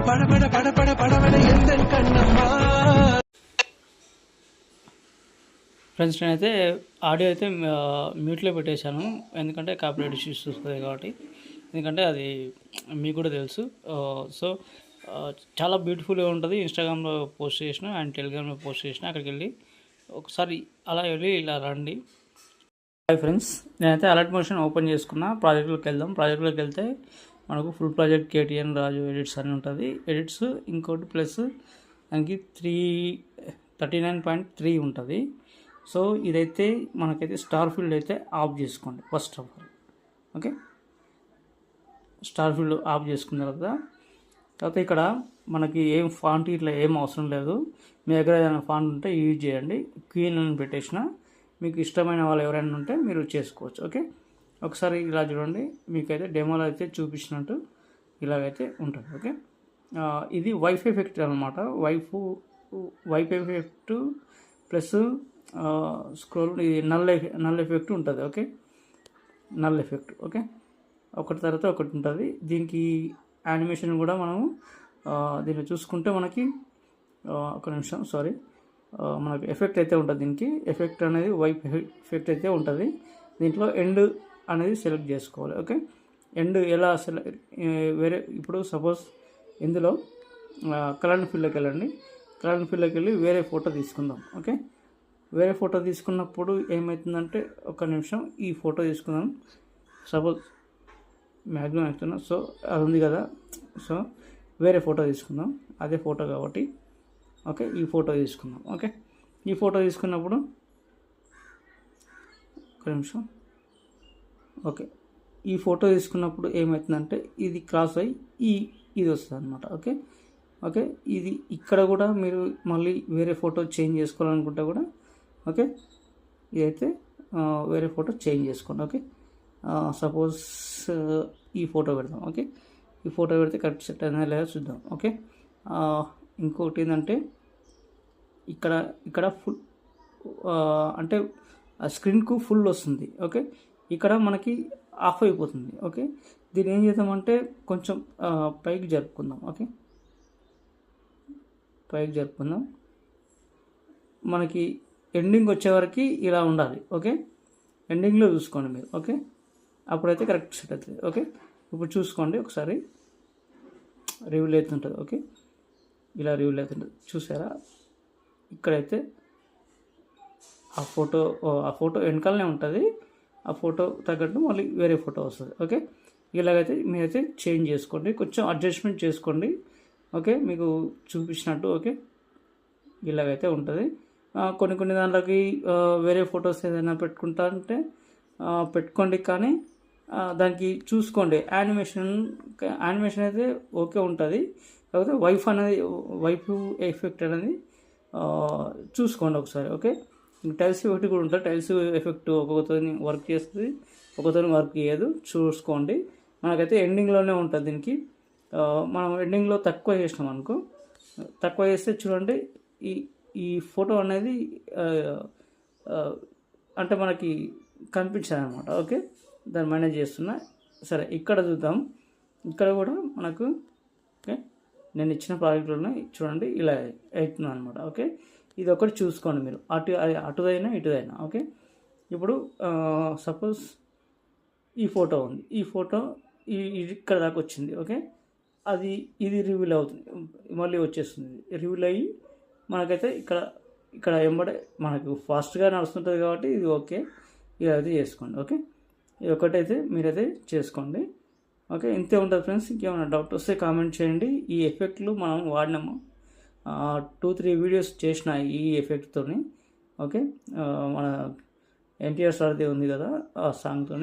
పడపడ పడపడ పడపడ ఎందరి కన్నమ్మా. ఫ్రెండ్స్, నేనైతే ఆడియో అయితే మ్యూట్లో పెట్టేశాను, ఎందుకంటే కాపీరైట్ ఇష్యూస్ వస్తుంది కాబట్టి. ఎందుకంటే అది మీకు కూడా తెలుసు. సో చాలా బ్యూటిఫుల్గా ఉంటుంది. ఇన్స్టాగ్రామ్లో పోస్ట్ చేసిన అండ్ టెలిగ్రామ్లో పోస్ట్ చేసిన, అక్కడికి వెళ్ళి ఒకసారి అలా వెళ్ళి ఇలా రండి. హాయ్ ఫ్రెండ్స్, నేనైతే అలర్ట్ మోషన్ ఓపెన్ చేసుకున్నా. ప్రాజెక్ట్లోకి వెళ్దాం. ప్రాజెక్ట్లోకి వెళ్తే మనకు ఫుల్ ప్రాజెక్ట్ KTN రాజు ఎడిట్స్ అని ఉంటుంది. ఎడిట్స్ ఇంకోటి ప్లస్ దానికి 39.3 ఉంటుంది. సో ఇదైతే మనకైతే స్టార్ ఫీల్డ్ అయితే ఆఫ్ చేసుకోండి first of all. Okay, star field of చేసుకున్న తర్వాత ఇక్కడ మనకి ఏం ఫాంట్ ఇట్లా ఏం అవసరం లేదు. మీ దగ్గర ఏదైనా ఫాంట్ ఉంటే యూజ్ చేయండి. క్వీన్ అని పెట్టేసిన, మీకు ఇష్టమైన వాళ్ళు ఎవరైనా ఉంటే మీరు చేసుకోవచ్చు. ఓకే, ఒకసారి ఇలా చూడండి. మీకైతే డెమోలో అయితే చూపించినట్టు ఇలాగైతే ఉంటుంది. ఓకే, ఇది వైఫై ఎఫెక్ట్ అనమాట. వైఫై ఎఫెక్ట్ ప్లస్ స్క్రోల్, ఇది నల్ ఎఫెక్ట్ ఉంటుంది. Okay, null effect. ఓకే, ఒకటి తర్వాత ఒకటి ఉంటుంది. దీనికి యానిమేషన్ కూడా మనము దీన్ని చూసుకుంటే మనకి ఒక నిమిషం, సారీ, మనకి ఎఫెక్ట్ అయితే ఉంటుంది. దీనికి ఎఫెక్ట్ అనేది వైప్ ఎఫెక్ట్ అయితే ఉంటుంది. దీంట్లో ఎండ్ అనేది సెలెక్ట్ చేసుకోవాలి. ఓకే, ఎండ్ ఎలా వేరే ఇప్పుడు సపోజ్ ఇందులో కలర్ ఫీల్డ్లోకి వెళ్ళండి. కలర్ ఫీల్డ్లోకి వెళ్ళి వేరే ఫోటో తీసుకుందాం. ఓకే, వేరే ఫోటో తీసుకున్నప్పుడు ఏమవుతుందంటే, ఒక నిమిషం, ఈ ఫోటో తీసుకుందాం. సపోజ్ మ్యాక్సిమం వేస్తున్నా. సో అది ఉంది కదా, సో వేరే ఫోటో తీసుకుందాం. అదే ఫోటో కాబట్టి ఓకే, ఈ ఫోటో తీసుకుందాం. ఓకే, ఈ ఫోటో తీసుకున్నప్పుడు ఒక నిమిషం. ఓకే, ఈ ఫోటో తీసుకున్నప్పుడు ఏమవుతుందంటే, ఇది క్రాస్ అయ్యి ఇది వస్తుంది అనమాట. ఓకే ఓకే, ఇది ఇక్కడ కూడా మీరు మళ్ళీ వేరే ఫోటో చేంజ్ చేసుకోవాలనుకుంటే కూడా ఓకే, ఇదైతే వేరే ఫోటో చేంజ్ చేసుకోండి. ఓకే, సపోజ్ ఈ ఫోటో పెడదాం. ఓకే, ఈ ఫోటో పెడితే కరెక్ట్ సెట్ అయినా లేదా చూద్దాం. ఓకే, ఇంకోటి ఏంటంటే ఇక్కడ ఫుల్ అంటే స్క్రీన్కు ఫుల్ వస్తుంది. ఓకే, ఇక్కడ మనకి ఆఫ్ అయిపోతుంది. ఓకే, దీన్ని ఏం చేద్దామంటే కొంచెం పైకి జరుపుకుందాం. ఓకే, పైకి జరుపుకుందాం. మనకి ఎండింగ్ వచ్చేవరకు ఇలా ఉండాలి. ఓకే, ఎండింగ్లో చూసుకోండి మీరు. ఓకే, అప్పుడైతే కరెక్ట్ సెట్ అవుతుంది. ఓకే, ఇప్పుడు చూసుకోండి ఒకసారి, రివ్యూల్ అవుతుంటుంది. ఓకే, ఇలా రివ్యూల్ అవుతుంటుంది, చూసారా? ఇక్కడైతే ఆ ఫోటో వెనకాలనే ఉంటుంది. ఆ ఫోటో తగ్గట్టు మళ్ళీ వేరే ఫోటో వస్తుంది. ఓకే, ఇలాగైతే మీరైతే చేంజ్ చేసుకోండి, కొంచెం అడ్జస్ట్మెంట్ చేసుకోండి. ఓకే, మీకు చూపించినట్టు. ఓకే, ఇలాగైతే ఉంటుంది. కొన్ని దాంట్లోకి వేరే ఫొటోస్ ఏదైనా పెట్టుకుంటా అంటే పెట్టుకోండి, కానీ దానికి చూసుకోండి. యానిమేషన్ అయితే ఓకే ఉంటుంది, కాకపోతే వైఫ్ ఎఫెక్ట్ అనేది చూసుకోండి ఒకసారి. ఓకే, టైల్స్ ఎఫెక్ట్ కూడా ఉంటుంది. టైల్స్ ఎఫెక్ట్ ఒక్కొక్కతో వర్క్ చేస్తుంది, ఒక్కొక్కతో వర్క్ చేయదు. చూసుకోండి. మనకైతే ఎండింగ్లోనే ఉంటుంది. దీనికి మనం ఎండింగ్లో తక్కువ చేసినాం అనుకో, తక్కువ చేస్తే చూడండి ఈ ఫోటో అనేది అంటే మనకి కనిపించాలి అనమాట. ఓకే, దాన్ని మేనేజ్ చేస్తున్నా. సరే, ఇక్కడ చూద్దాం. ఇక్కడ కూడా మనకు ఓకే, నేను ఇచ్చిన ప్రాజెక్టులోనే చూడండి ఇలా అవుతుంది అనమాట. ఓకే, ఇది ఒకటి చూసుకోండి మీరు, అటుదైనా ఇటుదైనా. ఓకే, ఇప్పుడు సపోజ్ ఈ ఫోటో ఉంది. ఈ ఫోటో ఇక్కడ దాకా వచ్చింది. ఓకే, ఇది రివీల్ అవుతుంది, మళ్ళీ వచ్చేస్తుంది. రివీల్ అయ్యి మనకైతే ఇక్కడ ఎంబడే మనకు ఫాస్ట్గా నడుస్తుంటుంది కాబట్టి ఇది ఓకే, ఇలా అయితే చేసుకోండి. ఓకే, ఇది ఒకటైతే మీరైతే చేసుకోండి. ఓకే, ఇంతే ఉంటుంది ఫ్రెండ్స్. ఇంకేమైనా డౌట్ వస్తే కామెంట్ చేయండి. ఈ ఎఫెక్ట్లు మనం వాడినాము, 2-3 వీడియోస్ చేసిన ఈ ఎఫెక్ట్తో. ఓకే, మన NTR సార్ది ఉంది కదా, ఆ సాంగ్తో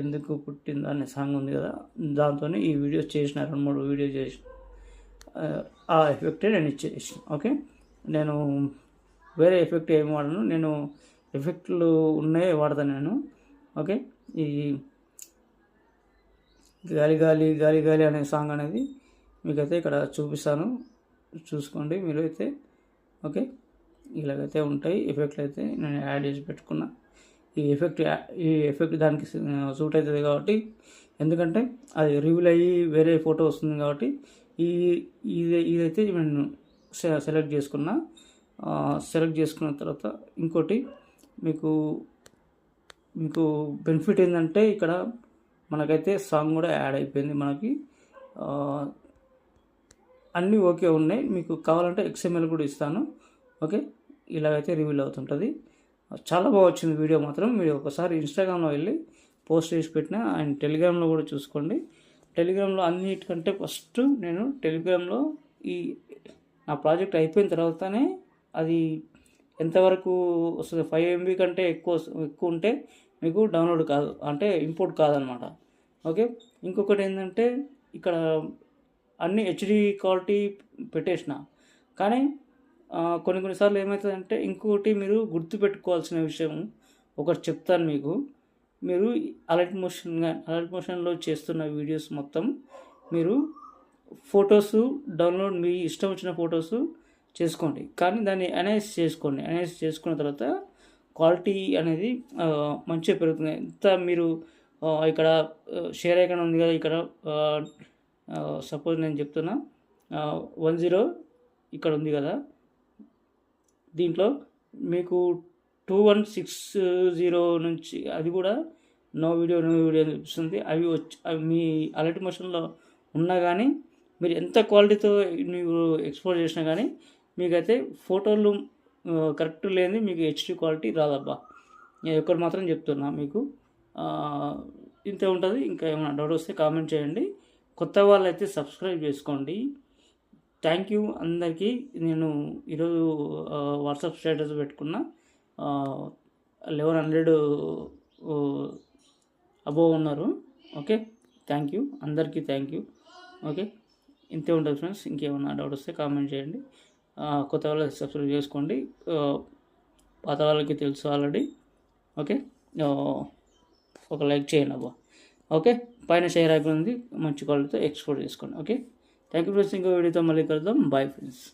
ఎందుకు పుట్టిందా అనే సాంగ్ ఉంది కదా, దాంతో ఈ వీడియోస్ చేసిన 2-3 వీడియోస్ చేసిన ఆ ఎఫెక్టే నేను ఇచ్చేసిన. ఓకే, నేను వేరే ఎఫెక్ట్ ఏమి వాడను, నేను ఎఫెక్ట్లు ఉన్నాయే వాడతాను నేను. ఓకే, ఈ గాలి గాలి గాలి గాలి అనే సాంగ్ అనేది మీకైతే ఇక్కడ చూపిస్తాను, చూసుకోండి మీరు అయితే. ఓకే, ఇలాగైతే ఉంటాయి ఎఫెక్ట్లు అయితే నేను యాడ్ చేసి పెట్టుకున్నా. ఈ ఎఫెక్ట్ దానికి సూట్ అవుతుంది కాబట్టి ఎందుకంటే అది రివీల్ అయ్యి వేరే ఫోటో వస్తుంది కాబట్టి ఇదైతే నేను సెలెక్ట్ చేసుకున్నా. సెలెక్ట్ చేసుకున్న తర్వాత ఇంకోటి మీకు బెనిఫిట్ ఏంటంటే ఇక్కడ మనకైతే సాంగ్ కూడా యాడ్ అయిపోయింది. మనకి అన్నీ ఓకే ఉన్నాయి. మీకు కావాలంటే XML కూడా ఇస్తాను. ఓకే, ఇలాగైతే రివీల్ అవుతుంటుంది. చాలా బాగా వచ్చింది వీడియో మాత్రం. మీరు ఒకసారి ఇన్స్టాగ్రామ్లో వెళ్ళి పోస్ట్ చేసి పెట్టిన అండ్ టెలిగ్రామ్లో కూడా చూసుకోండి. టెలిగ్రామ్లో అన్నిటికంటే ఫస్ట్ నేను టెలిగ్రామ్లో నా ప్రాజెక్ట్ అయిపోయిన తర్వాతనే అది ఎంతవరకు వస్తుంది 5 MB కంటే ఎక్కువ ఉంటే మీకు డౌన్లోడ్ కాదు, అంటే ఇంపోర్ట్ కాదనమాట. ఓకే, ఇంకొకటి ఏంటంటే ఇక్కడ అన్ని HD క్వాలిటీ పెట్టేసిన, కానీ కొన్నిసార్లు ఏమవుతుందంటే ఇంకొకటి మీరు గుర్తుపెట్టుకోవాల్సిన విషయం ఒకటి చెప్తాను మీకు. మీరు అలర్ట్ మోషన్లో చేస్తున్న వీడియోస్ మొత్తం మీరు ఫొటోస్ డౌన్లోడ్ మీ ఇష్టం వచ్చిన ఫొటోస్ చేసుకోండి, కానీ దాన్ని అనలైజ్ చేసుకోండి. అనలైజ్ చేసుకున్న తర్వాత క్వాలిటీ అనేది మంచిగా పెరుగుతుంది. ఎంత మీరు ఇక్కడ షేర్ ఐకాన్ ఉంది కదా, ఇక్కడ సపోజ్ నేను చెప్తున్నా 10 ఇక్కడ ఉంది కదా, దీంట్లో మీకు 2160 నుంచి అది కూడా నో వీడియో చూపిస్తుంది. అవి మీ అలర్ట్ మోషన్లో ఉన్నా కానీ మీరు ఎంత క్వాలిటీతో మీరు ఎక్స్పోర్ట్ చేసినా కానీ మీకైతే ఫోటోలు కరెక్ట్ లేని మీకు HD క్వాలిటీ రాదబ్బా. నేను ఒకటి మాత్రం చెప్తున్నా మీకు. ఇంతే ఉంటుంది. ఇంకా ఏమైనా డౌట్ వస్తే కామెంట్ చేయండి. కొత్త వాళ్ళు అయితే సబ్స్క్రైబ్ చేసుకోండి. థ్యాంక్ యూ అందరికీ. నేను ఈరోజు వాట్సాప్ స్టేటస్ పెట్టుకున్నా 1100 అబోవ్ ఉన్నారు. ఓకే, థ్యాంక్ యూ అందరికీ, థ్యాంక్ యూ. ఓకే, ఇంతే ఉంటుంది ఫ్రెండ్స్. ఇంకేమన్నా డౌట్ వస్తే కామెంట్ చేయండి. కొత్త వాళ్ళు సబ్స్క్రైబ్ చేసుకోండి. పాత వాళ్ళకి తెలుసు ఆల్రెడీ. ఓకే, ఒక లైక్ చేయండి అబ్బా. ఓకే, పైన షేర్ అయిపోయింది, మంచి క్వాలిటీతో ఎక్స్పోర్ట్ చేసుకోండి. Okay, thank you friends. ఇంకో వీడియోతో మళ్ళీ కలుద్దాం. Bye friends.